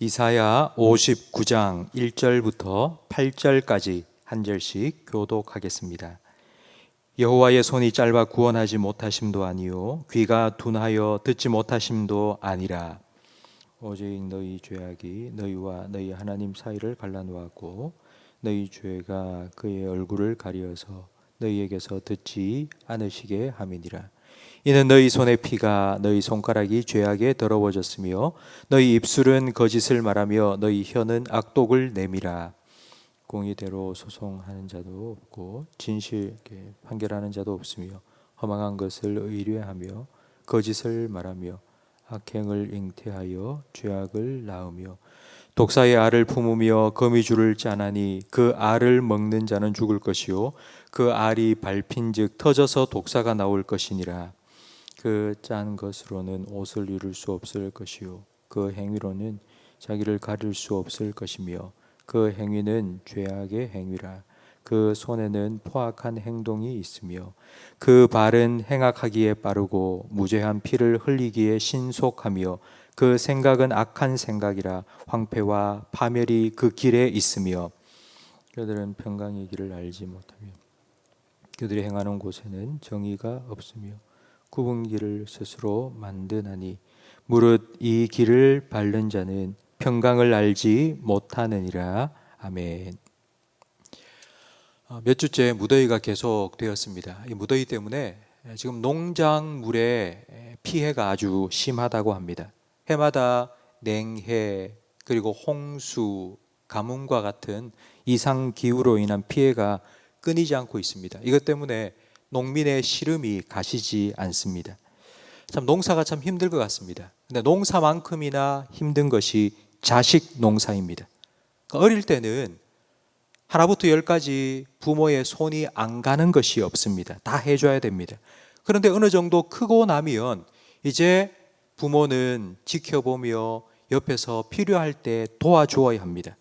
이사야 59장 1절부터 8절까지 한 절씩 교독하겠습니다. 여호와의 손이 짧아 구원하지 못하심도 아니요 귀가 둔하여 듣지 못하심도 아니라 오직 너희 죄악이 너희와 너희 하나님 사이를 갈라놓았고 너희 죄가 그의 얼굴을 가리어서 너희에게서 듣지 않으시게 함이니라. 이는 너희 손의 피가 너희 손가락이 죄악에 더러워졌으며 너희 입술은 거짓을 말하며 너희 혀는 악독을 내밀어 공의대로 소송하는 자도 없고 진실하게 판결하는 자도 없으며 허망한 것을 의뢰하며 거짓을 말하며 악행을 잉태하여 죄악을 낳으며 독사의 알을 품으며 거미줄을 짜나니 그 알을 먹는 자는 죽을 것이요 그 알이 밟힌즉 터져서 독사가 나올 것이니라. 그 짠 것으로는 옷을 이룰 수 없을 것이요 그 행위로는 자기를 가릴 수 없을 것이며 그 행위는 죄악의 행위라. 그 손에는 포악한 행동이 있으며 그 발은 행악하기에 빠르고 무죄한 피를 흘리기에 신속하며 그 생각은 악한 생각이라. 황폐와 파멸이 그 길에 있으며 그들은 평강의 길을 알지 못하며 그들이 행하는 곳에는 정의가 없으며 굽은 길을 스스로 만드나니 무릇 이 길을 밟는 자는 평강을 알지 못하느니라. 아멘. 몇 주째 무더위가 계속되었습니다. 이 무더위 때문에 지금 농작물의 피해가 아주 심하다고 합니다. 해마다 냉해 그리고 홍수, 가뭄과 같은 이상 기후로 인한 피해가 끊이지 않고 있습니다. 이것 때문에 농민의 시름이 가시지 않습니다. 참 농사가 참 힘들 것 같습니다. 근데 농사만큼이나 힘든 것이 자식 농사입니다. 어릴 때는 하나부터 열까지 부모의 손이 안 가는 것이 없습니다. 다 해줘야 됩니다. 그런데 어느 정도 크고 나면 이제 부모는 지켜보며 옆에서 필요할 때 도와주어야 합니다.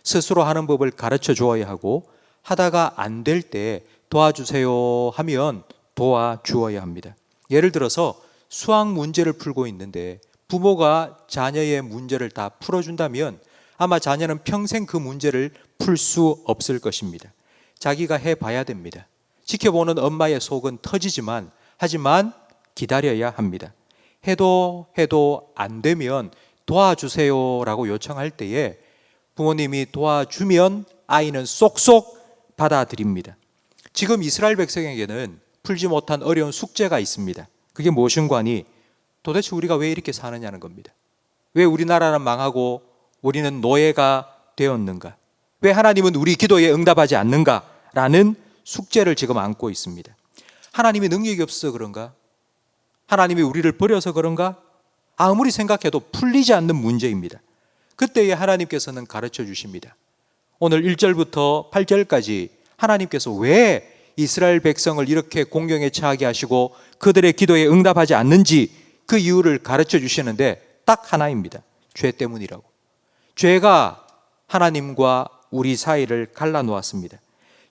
스스로 하는 법을 가르쳐 주어야 하고 하다가 안 될 때 도와주세요 하면 도와주어야 합니다. 예를 들어서 수학 문제를 풀고 있는데 부모가 자녀의 문제를 다 풀어준다면 아마 자녀는 평생 그 문제를 풀 수 없을 것입니다. 자기가 해봐야 됩니다. 지켜보는 엄마의 속은 터지지만 하지만 기다려야 합니다. 해도 안 되면 도와주세요라고 요청할 때에 부모님이 도와주면 아이는 쏙쏙 받아들입니다. 지금 이스라엘 백성에게는 풀지 못한 어려운 숙제가 있습니다. 그게 무엇인가니 도대체 우리가 왜 이렇게 사느냐는 겁니다. 왜 우리나라는 망하고 우리는 노예가 되었는가? 왜 하나님은 우리 기도에 응답하지 않는가라는 숙제를 지금 안고 있습니다. 하나님이 능력이 없어서 그런가? 하나님이 우리를 버려서 그런가? 아무리 생각해도 풀리지 않는 문제입니다. 그때에 하나님께서는 가르쳐 주십니다. 오늘 1절부터 8절까지 하나님께서 왜 이스라엘 백성을 이렇게 공경에 처하게 하시고 그들의 기도에 응답하지 않는지 그 이유를 가르쳐 주시는데 딱 하나입니다. 죄 때문이라고. 죄가 하나님과 우리 사이를 갈라놓았습니다.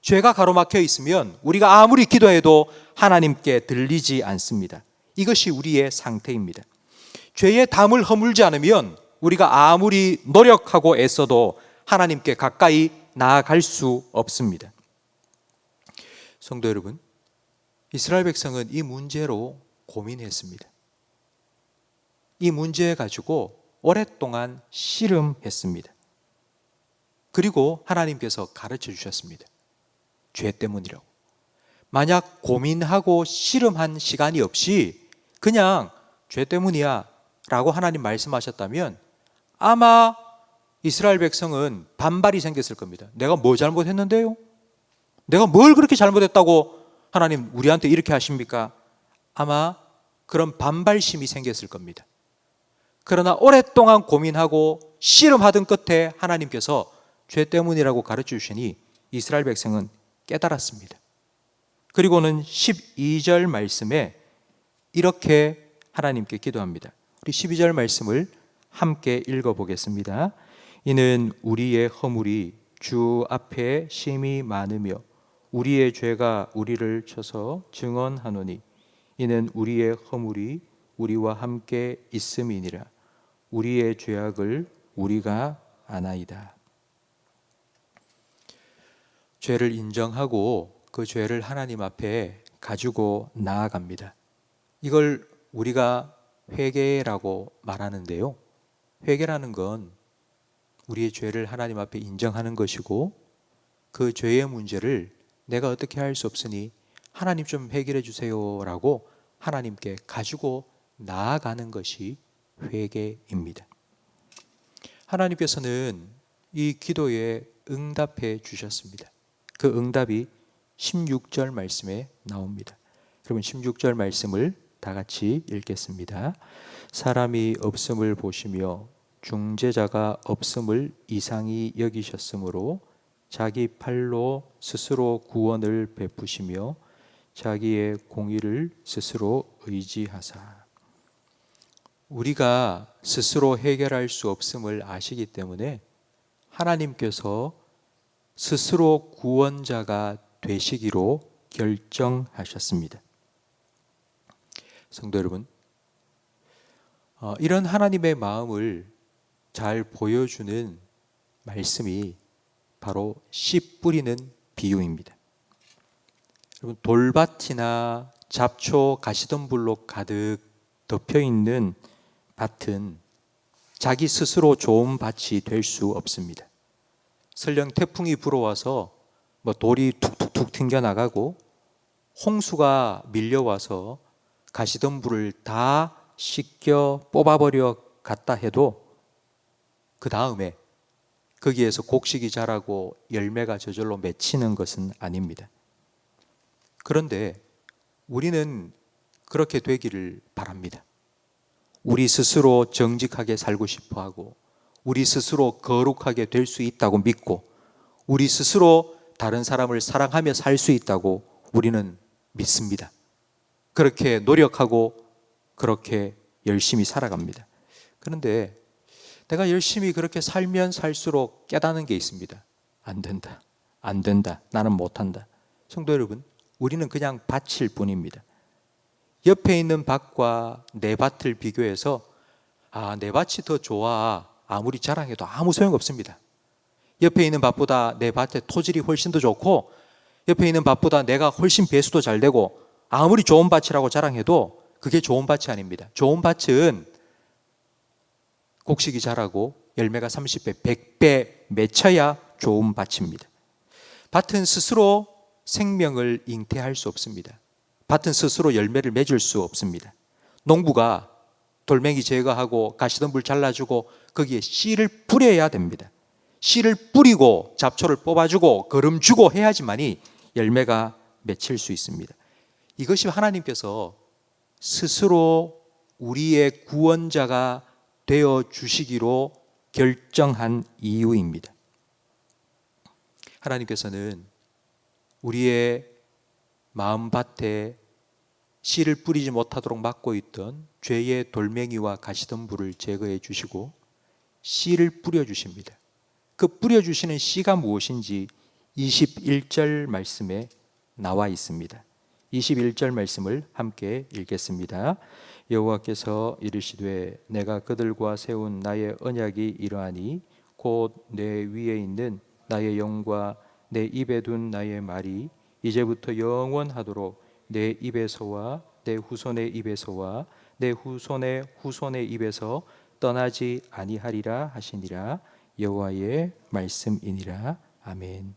죄가 가로막혀 있으면 우리가 아무리 기도해도 하나님께 들리지 않습니다. 이것이 우리의 상태입니다. 죄의 담을 허물지 않으면 우리가 아무리 노력하고 애써도 하나님께 가까이 나아갈 수 없습니다. 성도 여러분, 이스라엘 백성은 이 문제로 고민했습니다. 이 문제 가지고 오랫동안 씨름했습니다. 그리고 하나님께서 가르쳐 주셨습니다. 죄 때문이라고. 만약 고민하고 씨름한 시간이 없이 그냥 죄 때문이야 라고 하나님 말씀하셨다면 아마 이스라엘 백성은 반발이 생겼을 겁니다. 내가 뭐 잘못했는데요? 내가 뭘 그렇게 잘못했다고 하나님 우리한테 이렇게 하십니까? 아마 그런 반발심이 생겼을 겁니다. 그러나 오랫동안 고민하고 씨름하던 끝에 하나님께서 죄 때문이라고 가르쳐 주시니 이스라엘 백성은 깨달았습니다. 그리고는 12절 말씀에 이렇게 하나님께 기도합니다. 우리 12절 말씀을 함께 읽어보겠습니다. 이는 우리의 허물이 주 앞에 심히 많으며 우리의 죄가 우리를 쳐서 증언하노니 이는 우리의 허물이 우리와 함께 있음이니라. 우리의 죄악을 우리가 아나이다. 죄를 인정하고 그 죄를 하나님 앞에 가지고 나아갑니다. 이걸 우리가 회개라고 말하는데요. 회개라는 건 우리의 죄를 하나님 앞에 인정하는 것이고, 그 죄의 문제를 내가 어떻게 할 수 없으니 하나님 좀 해결해 주세요 라고 하나님께 가지고 나아가는 것이 회개입니다. 하나님께서는 이 기도에 응답해 주셨습니다. 그 응답이 16절 말씀에 나옵니다. 여러분 16절 말씀을 다 같이 읽겠습니다. 사람이 없음을 보시며 중재자가 없음을 이상히 여기셨으므로 자기 팔로 스스로 구원을 베푸시며 자기의 공의를 스스로 의지하사. 우리가 스스로 해결할 수 없음을 아시기 때문에 하나님께서 스스로 구원자가 되시기로 결정하셨습니다. 성도 여러분, 이런 하나님의 마음을 잘 보여주는 말씀이 바로 씨 뿌리는 비유입니다. 여러분, 돌밭이나 잡초, 가시덤불로 가득 덮여 있는 밭은 자기 스스로 좋은 밭이 될 수 없습니다. 설령 태풍이 불어와서 돌이 툭툭툭 튕겨나가고 홍수가 밀려와서 가시덤불을 다 씻겨 뽑아버려 갔다 해도 그 다음에 거기에서 곡식이 자라고 열매가 저절로 맺히는 것은 아닙니다. 그런데 우리는 그렇게 되기를 바랍니다. 우리 스스로 정직하게 살고 싶어 하고, 우리 스스로 거룩하게 될 수 있다고 믿고, 우리 스스로 다른 사람을 사랑하며 살 수 있다고 우리는 믿습니다. 그렇게 노력하고 그렇게 열심히 살아갑니다. 그런데 내가 열심히 그렇게 살면 살수록 깨닫는 게 있습니다. 안 된다, 안 된다, 나는 못한다. 성도 여러분, 우리는 그냥 밭일 뿐입니다. 옆에 있는 밭과 내 밭을 비교해서 내 밭이 더 좋아 아무리 자랑해도 아무 소용없습니다. 옆에 있는 밭보다 내 밭의 토질이 훨씬 더 좋고, 옆에 있는 밭보다 내가 훨씬 배수도 잘 되고, 아무리 좋은 밭이라고 자랑해도 그게 좋은 밭이 아닙니다. 좋은 밭은 곡식이 자라고 열매가 30배, 100배 맺혀야 좋은 밭입니다. 밭은 스스로 생명을 잉태할 수 없습니다. 밭은 스스로 열매를 맺을 수 없습니다. 농부가 돌멩이 제거하고 가시덤불 잘라주고 거기에 씨를 뿌려야 됩니다. 씨를 뿌리고 잡초를 뽑아주고 거름 주고 해야지만이 열매가 맺힐 수 있습니다. 이것이 하나님께서 스스로 우리의 구원자가 되어 주시기로 결정한 이유입니다. 하나님께서는 우리의 마음밭에 씨를 뿌리지 못하도록 막고 있던 죄의 돌멩이와 가시덤불을 제거해 주시고 씨를 뿌려 주십니다. 그 뿌려 주시는 씨가 무엇인지 21절 말씀에 나와 있습니다. 21절 말씀을 함께 읽겠습니다. 여호와께서 이르시되 내가 그들과 세운 나의 언약이 이러하니 곧 내 위에 있는 나의 영과 내 입에 둔 나의 말이 이제부터 영원하도록 내 입에서와 내 후손의 입에서와 내 후손의 후손의 입에서 떠나지 아니하리라 하시니라. 여호와의 말씀이니라. 아멘.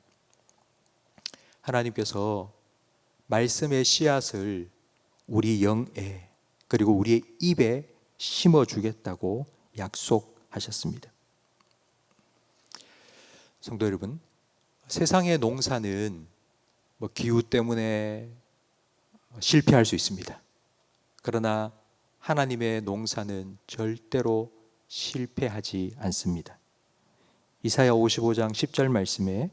하나님께서 말씀의 씨앗을 우리 영에 그리고 우리의 입에 심어주겠다고 약속하셨습니다. 성도 여러분, 세상의 농사는 기후 때문에 실패할 수 있습니다. 그러나 하나님의 농사는 절대로 실패하지 않습니다. 이사야 55장 10절 말씀에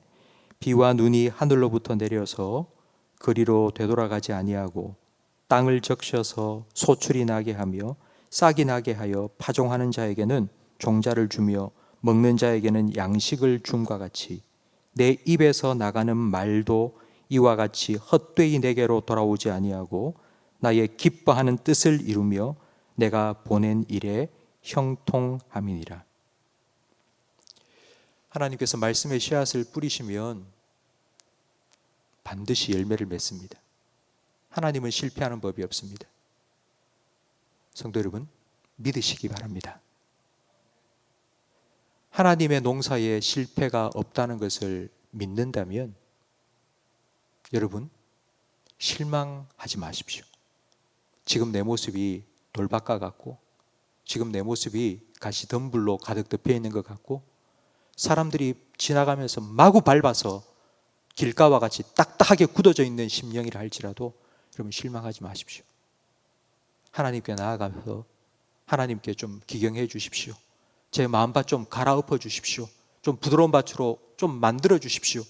비와 눈이 하늘로부터 내려서 그리로 되돌아가지 아니하고 땅을 적셔서 소출이 나게 하며 싹이 나게 하여 파종하는 자에게는 종자를 주며 먹는 자에게는 양식을 줌과 같이 내 입에서 나가는 말도 이와 같이 헛되이 내게로 돌아오지 아니하고 나의 기뻐하는 뜻을 이루며 내가 보낸 일에 형통함이니라. 하나님께서 말씀의 씨앗을 뿌리시면 반드시 열매를 맺습니다. 하나님은 실패하는 법이 없습니다. 성도 여러분, 믿으시기 바랍니다. 하나님의 농사에 실패가 없다는 것을 믿는다면 여러분, 실망하지 마십시오. 지금 내 모습이 돌바꿔 같고, 지금 내 모습이 가시덤불로 가득 덮여 있는 것 같고, 사람들이 지나가면서 마구 밟아서 길가와 같이 딱딱하게 굳어져 있는 심령이라 할지라도 여러분 실망하지 마십시오. 하나님께 나아가서 하나님께 좀 기경해 주십시오. 제 마음밭 좀 갈아엎어 주십시오. 좀 부드러운 밭으로 좀 만들어 주십시오.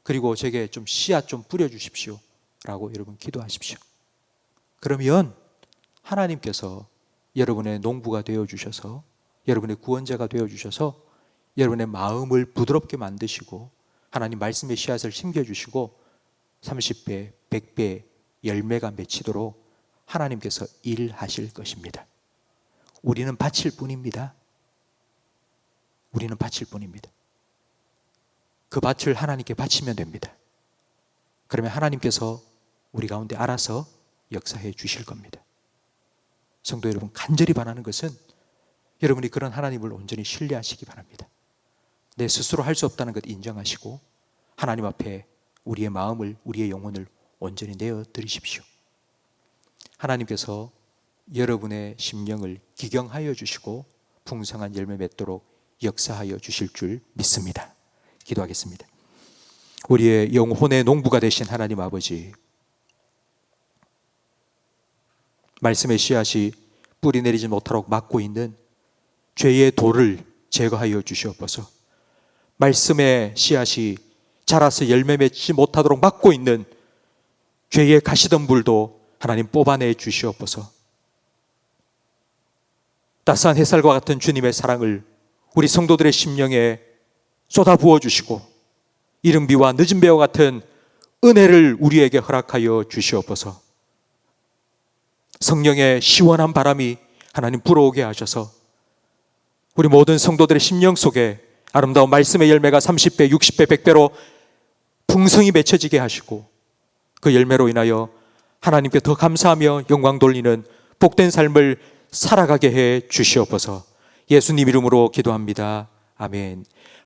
그리고 제게 좀 씨앗 좀 뿌려 주십시오 라고 여러분 기도하십시오. 그러면 하나님께서 여러분의 농부가 되어 주셔서, 여러분의 구원자가 되어 주셔서 여러분의 마음을 부드럽게 만드시고 하나님 말씀의 씨앗을 심겨주시고 30배, 100배 열매가 맺히도록 하나님께서 일하실 것입니다. 우리는 바칠 뿐입니다. 우리는 바칠 뿐입니다. 그 밭을 하나님께 바치면 됩니다. 그러면 하나님께서 우리 가운데 알아서 역사해 주실 겁니다. 성도 여러분, 간절히 바라는 것은 여러분이 그런 하나님을 온전히 신뢰하시기 바랍니다. 내 스스로 할 수 없다는 것 인정하시고 하나님 앞에 우리의 마음을, 우리의 영혼을 온전히 내어 드리십시오. 하나님께서 여러분의 심령을 기경하여 주시고 풍성한 열매 맺도록 역사하여 주실 줄 믿습니다. 기도하겠습니다. 우리의 영혼의 농부가 되신 하나님 아버지, 말씀의 씨앗이 뿌리 내리지 못하도록 막고 있는 죄의 돌을 제거하여 주시옵소서. 말씀의 씨앗이 자라서 열매 맺지 못하도록 막고 있는 죄의 가시덤불도 하나님 뽑아내 주시옵소서. 따스한 햇살과 같은 주님의 사랑을 우리 성도들의 심령에 쏟아 부어 주시고 이른 비와 늦은 비와 같은 은혜를 우리에게 허락하여 주시옵소서. 성령의 시원한 바람이 하나님 불어오게 하셔서 우리 모든 성도들의 심령 속에 아름다운 말씀의 열매가 30배, 60배, 100배로 풍성히 맺혀지게 하시고 그 열매로 인하여 하나님께 더 감사하며 영광 돌리는 복된 삶을 살아가게 해 주시옵소서. 예수님 이름으로 기도합니다. 아멘.